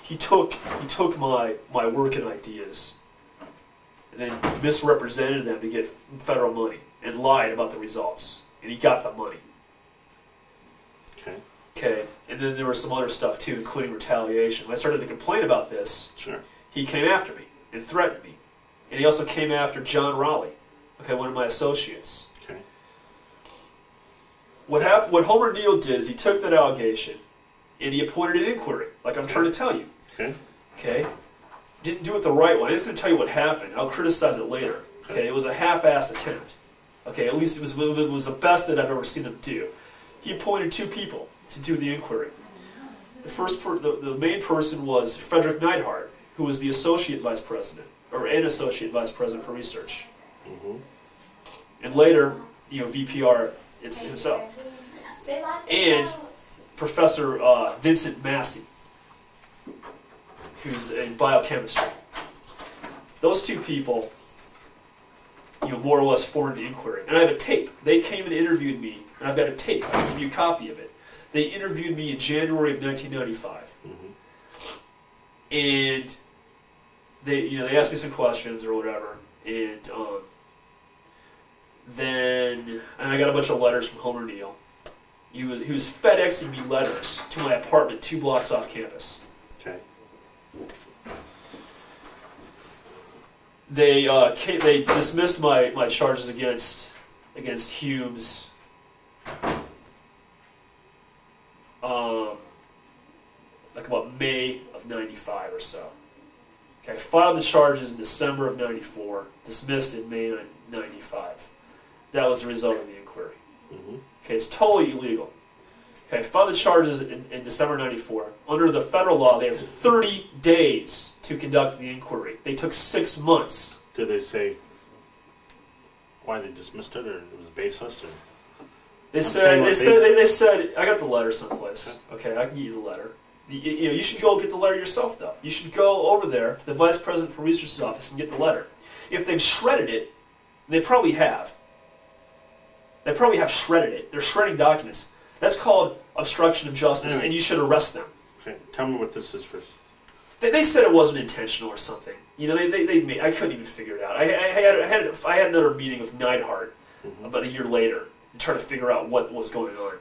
he took my work and ideas and then misrepresented them to get federal money and lied about the results. And he got the money. Okay. Okay. And then there was some other stuff too, including retaliation. When I started to complain about this, sure, he came after me and threatened me. And he also came after John Raleigh, okay, one of my associates. Okay. What Homer Neal did is he took that allegation and he appointed an inquiry, like I'm trying to tell you. Okay. Okay? Didn't do it the right way. I'm just going to tell you what happened. I'll criticize it later. Okay? It was a half-assed attempt. Okay? At least it was the best that I've ever seen him do. He appointed 2 people to do the inquiry. The main person was Frederick Neidhart, who was the associate vice president, or an associate vice president for research. Mm-hmm. And later, VPR it's himself. And Professor Vincent Massey, who's in biochemistry. Those 2 people, more or less formed the inquiry. And I have a tape. They came and interviewed me, and I've got a tape. I can give you a copy of it. They interviewed me in January of 1995. Mm-hmm. And they asked me some questions or whatever, and then I got a bunch of letters from Homer Neal. He was FedExing me letters to my apartment 2 blocks off campus. Okay. They dismissed my charges against Humes. Like about May of '95 or so. Okay, I filed the charges in December of '94, dismissed in May '95. That was the result of the inquiry. Mm-hmm. Okay, it's totally illegal. Okay, I filed the charges in December '94. Under the federal law, they have 30 days to conduct the inquiry. They took 6 months. Did they say why they dismissed it, or it was baseless? Or? They said I got the letter someplace. Okay, I can get you the letter. You should go get the letter yourself, though. You should go over there to the Vice President for Research's office and get the letter. If they've shredded it, they probably have. They probably have shredded it. They're shredding documents. That's called obstruction of justice, and you should arrest them. Okay, tell me what this is first. They said it wasn't intentional or something. I couldn't even figure it out. I had another meeting with Neidhart about a year later to try to figure out what was going on,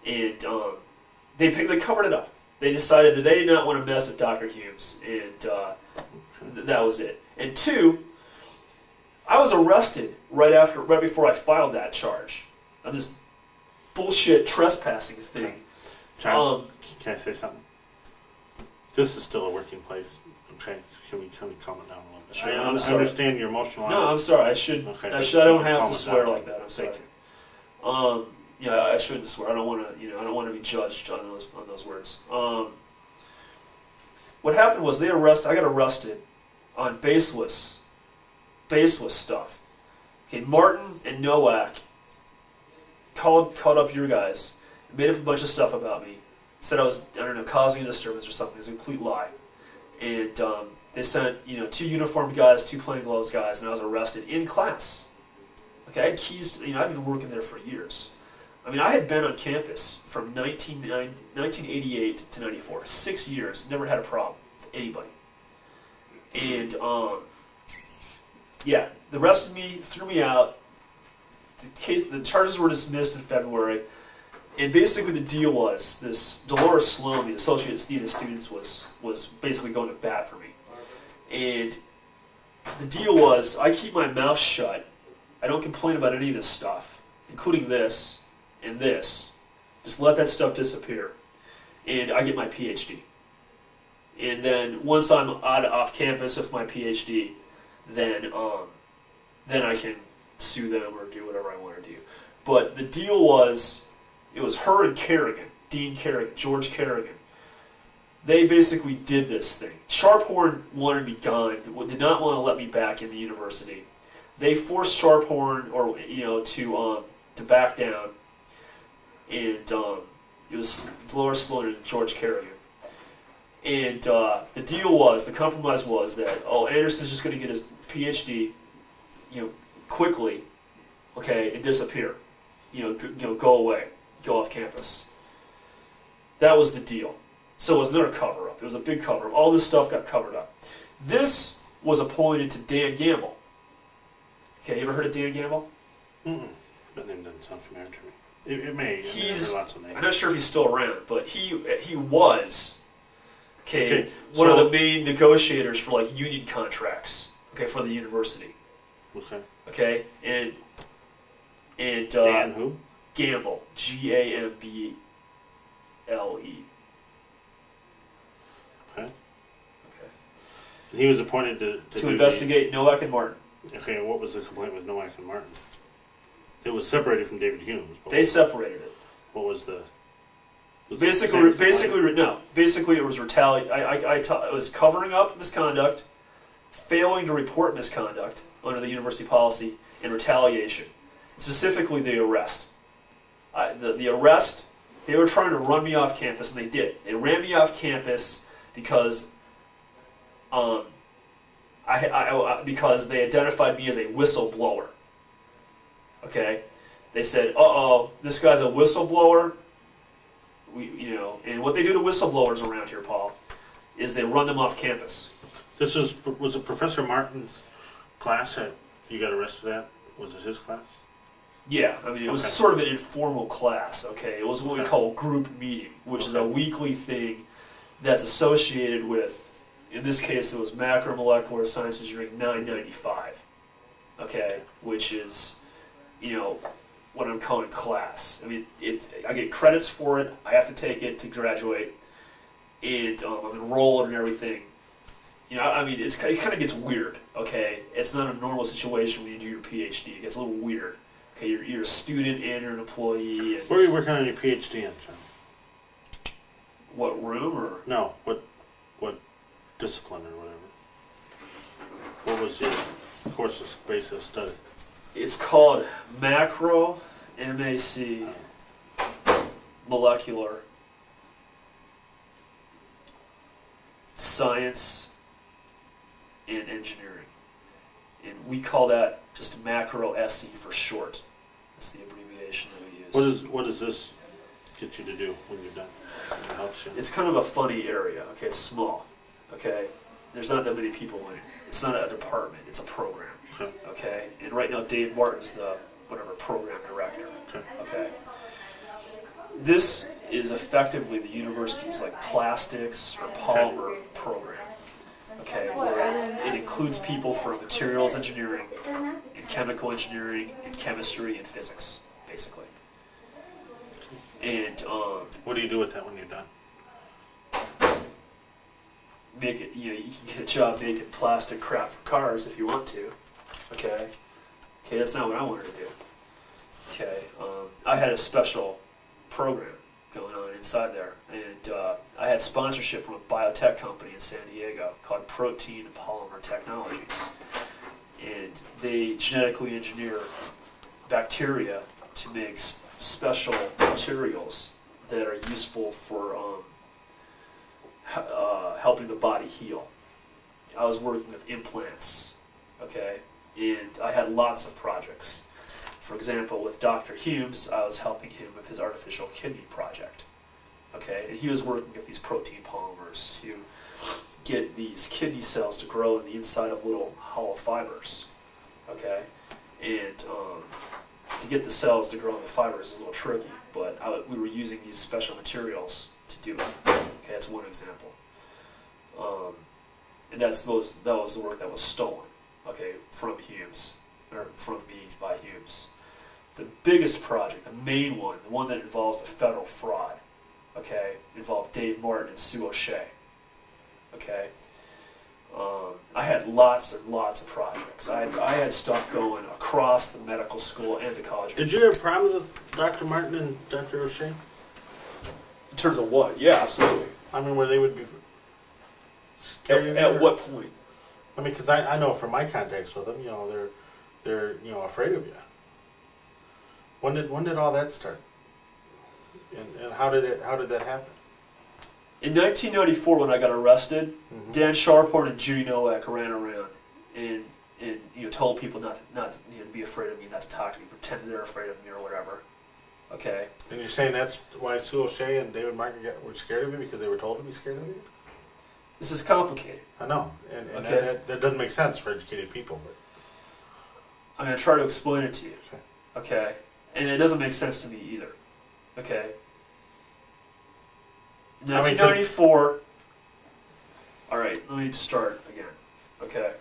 and they covered it up. They decided that they did not want to mess with Dr. Humes, and that was it. And 2, I was arrested right before I filed that charge on this bullshit trespassing thing. John, can I say something? This is still a working place. Okay, can we calm it down a little bit? Sure, I understand your emotional. No, I'm sorry. I don't have to swear like that. I'm sorry. I shouldn't swear. I don't want to. I don't want to be judged on those words. What happened was I got arrested on baseless stuff. Okay, Martin and Nowak called up your guys, made up a bunch of stuff about me, said I was causing a disturbance or something. It's a complete lie, and they sent 2 uniformed guys, 2 plainclothes guys, and I was arrested in class. Okay, I had keys. I've been working there for years. I had been on campus from 1988 to 94, 6 years, never had a problem with anybody. And, they arrested me, threw me out. The charges were dismissed in February. And basically the deal was, this Dolores Sloan, the Associate Dean of Students, was basically going to bat for me. And the deal was, I keep my mouth shut. I don't complain about any of this stuff, including this and this. Just let that stuff disappear. And I get my PhD. And then once I'm off campus with my PhD, then I can sue them or do whatever I want to do. But the deal was, it was her and Kerrigan, Dean Kerrigan, George Kerrigan. They basically did this thing. Sharphorn wanted me gone, did not want to let me back in the university. They forced Sharphorn, to back down, and it was Dolores Sloan and George Kerrigan. And the deal was, the compromise was that Anderson's just going to get his PhD, quickly, okay, and disappear, go away, go off campus. That was the deal. So it was another cover-up. It was a big cover-up. All this stuff got covered up. This was appointed to Dan Gamble. Okay, you ever heard of Dan Gamble? Mm-mm. That name doesn't sound familiar to me. It may. He's, lots of names. I'm not sure if he's still around, but he was one of the main negotiators for like union contracts. Okay, for the university. Okay. Okay, and Dan who? Gamble, Gamble. Okay. Okay. And he was appointed to investigate Nowak and Martin. Okay, and what was the complaint with Nowak and Martin? It was separated from David Humes. They separated it. What was the? Basically, it was retaliation. It was covering up misconduct, failing to report misconduct under the university policy, and retaliation. Specifically, the arrest. The arrest. They were trying to run me off campus, and they did. They ran me off campus because, because they identified me as a whistleblower. Okay, they said, "Uh-oh, this guy's a whistleblower." And what they do to whistleblowers around here, Paul, is they run them off campus. Was it Professor Martin's class that you got arrested at? Was it his class? Yeah, I mean, it was sort of an informal class, okay? It was what we call a group meeting, which is a weekly thing that's associated with, in this case, it was macromolecular science engineering 995, okay? Which is, what I'm calling class. I mean, I get credits for it, I have to take it to graduate, and I'm enrolled and everything. I mean, it kind of gets weird, okay? It's not a normal situation when you do your PhD. It gets a little weird. Okay, you're a student and you're an employee. And where are you working on your PhD in, John? What room or? No, what discipline or whatever. What was your course's basis study? It's called macro, MAC, molecular science and engineering, and we call that just macro SE for short. That's the abbreviation that we use. What does this get you to do when you're done? It helps you. It's kind of a funny area. Okay, it's small. Okay, there's not that many people in it. It's not a department. It's a program. Okay. Okay, and right now Dave Martin is the program director. Okay. Okay. This is effectively the university's like plastics or polymer program. Okay, where it includes people from materials engineering, and chemical engineering, and chemistry, and physics, basically. And what do you do with that when you're done? Make it. You can get a job making plastic crap for cars if you want to. Okay. Okay, that's not what I wanted to do. Okay, I had a special program going on inside there, and I had sponsorship from a biotech company in San Diego called Protein and Polymer Technologies, and they genetically engineer bacteria to make special materials that are useful for helping the body heal. I was working with implants, okay, and I had lots of projects. For example, with Dr. Humes, I was helping him with his artificial kidney project. Okay, and he was working with these protein polymers to get these kidney cells to grow in the inside of little hollow fibers. Okay, and to get the cells to grow in the fibers is a little tricky, but we were using these special materials to do it. Okay, that's one example. And that was the work that was stolen. Okay, from Humes, or from me by Humes. The biggest project, the main one, the one that involves the federal fraud, okay, involved Dave Martin and Sue O'Shea. Okay, I had lots and lots of projects. I had stuff going across the medical school and the college. Did you have problems with Dr. Martin and Dr. O'Shea? In terms of what? Yeah, absolutely. I mean, where they would be scared at what point? I mean, because I know from my contacts with them, they're afraid of you. When did all that start? And how did that happen? In 1994, when I got arrested, Dan Sharphorn and Judy Nowak ran around and told people not to be afraid of me, not to talk to me, pretend they're afraid of me or whatever. Okay. And you're saying that's why Sue O'Shea and David Martin were scared of you because they were told to be scared of you? This is complicated. I know, and Okay. that doesn't make sense for educated people. But I'm going to try to explain it to you. Okay. Okay? And it doesn't make sense to me either. Okay? In 1994... All right, let me start again. Okay?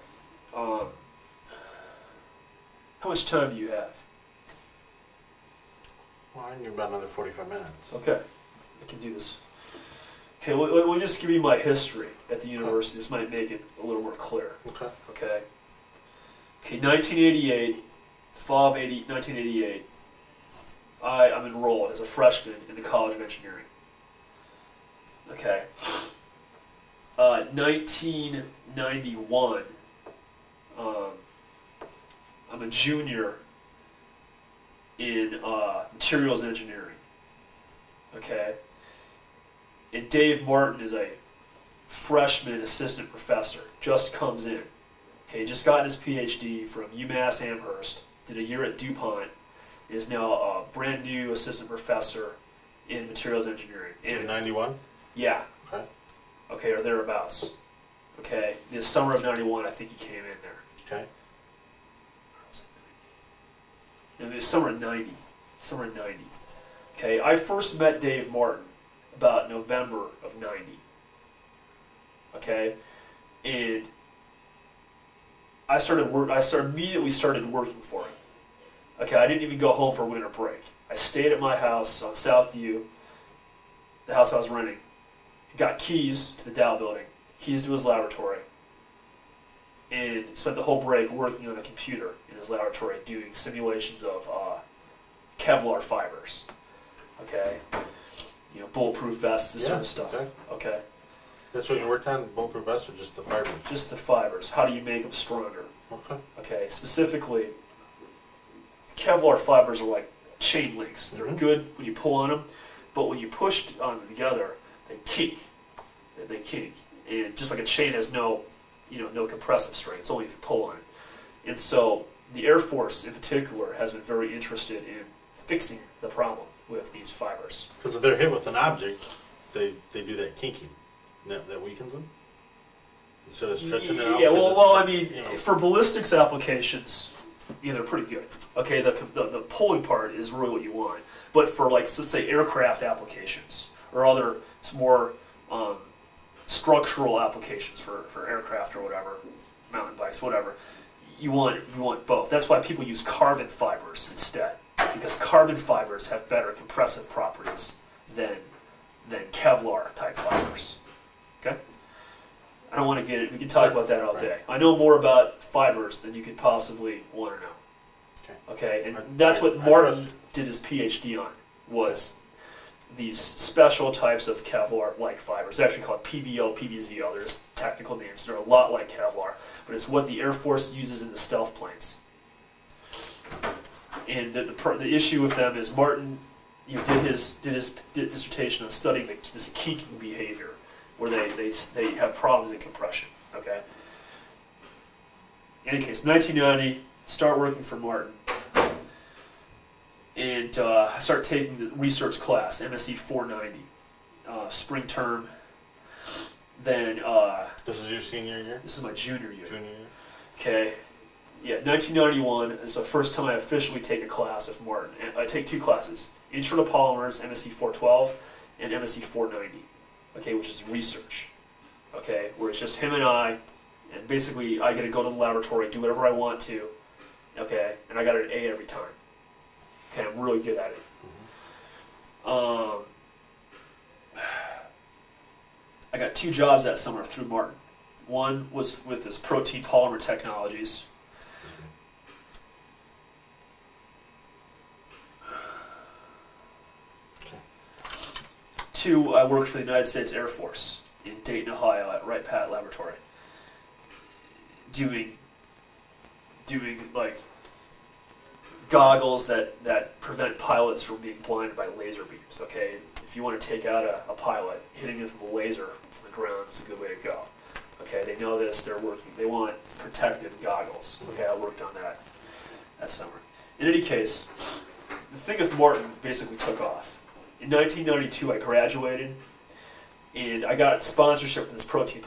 How much time do you have? well, I can give about another 45 minutes. Okay. I can do this. Okay, let me just give you my history at the university. This might make it a little more clear. Okay. Okay? Okay, 1988, fall of 1988, I'm enrolled as a freshman in the College of Engineering. Okay. 1991, I'm a junior in materials engineering. Okay. And Dave Martin is a freshman assistant professor, just comes in. Okay, just gotten his PhD from UMass Amherst, did a year at DuPont, is now a brand new assistant professor in materials engineering. In 91? Yeah. Okay. Okay, or thereabouts. Okay, the summer of 91, I think he came in there. Okay. And it was summer of 90. Summer of 90. Okay, I first met Dave Martin about November of 90. Okay, and I immediately started working for him. Okay, I didn't even go home for winter break. I stayed at my house on Southview, the house I was renting. Got keys to the Dow building, keys to his laboratory, and spent the whole break working on a computer in his laboratory doing simulations of Kevlar fibers. Okay, you know, bulletproof vests, this sort of stuff. Okay. That's what you worked on, bulletproof vests, or just the fibers? Just the fibers. How do you make them stronger? Okay. Okay, specifically, Kevlar fibers are like chain links. They're good when you pull on them, but when you push on them together, they kink. They kink. And just like a chain has no compressive strength. It's only if you pull on it. And so the Air Force in particular has been very interested in fixing the problem with these fibers. Because if they're hit with an object, they do that kinking. That weakens them? Instead of stretching it out? Yeah, I mean, for ballistics applications, yeah, they're pretty good. Okay, the pulling part is really what you want. But for, like, let's say aircraft applications or other more structural applications for aircraft or whatever, mountain bikes, whatever, you want both. That's why people use carbon fibers instead, because carbon fibers have better compressive properties than Kevlar type fibers. Okay? I don't want to get it. We can talk about that all day. I know more about fibers than you could possibly want to know. Okay? And that's what Martin did his PhD on, was these special types of Kevlar-like fibers. It's actually called PBO, PBZO. There's technical names. They're a lot like Kevlar, but it's what the Air Force uses in the stealth planes. And the issue with them is Martin did his dissertation on studying this kinking behavior, where they have problems in compression. Okay. In any case, 1990, start working for Martin, and I start taking the research class, MSc 490, spring term. Then this is your senior year? This is my junior year. Junior year. Okay. Yeah, 1991 is the first time I officially take a class with Martin. And I take two classes: Intro to Polymers, MSc 412, and MSc 490. Okay, which is research. Okay, where it's just him and I, and basically I get to go to the laboratory, do whatever I want to. Okay, and I got an A every time. Okay, I'm really good at it. I got 2 jobs that summer through Martin. One was with this protein polymer technologies. Two, I worked for the United States Air Force in Dayton, Ohio at Wright Pat Laboratory, doing like goggles that prevent pilots from being blinded by laser beams. Okay, if you want to take out a pilot, hitting them from a laser from the ground is a good way to go. Okay, they know this. They're working. They want protective goggles. Okay, I worked on that summer. In any case, the thing with Martin basically took off. In 1992, I graduated, and I got sponsorship from this protein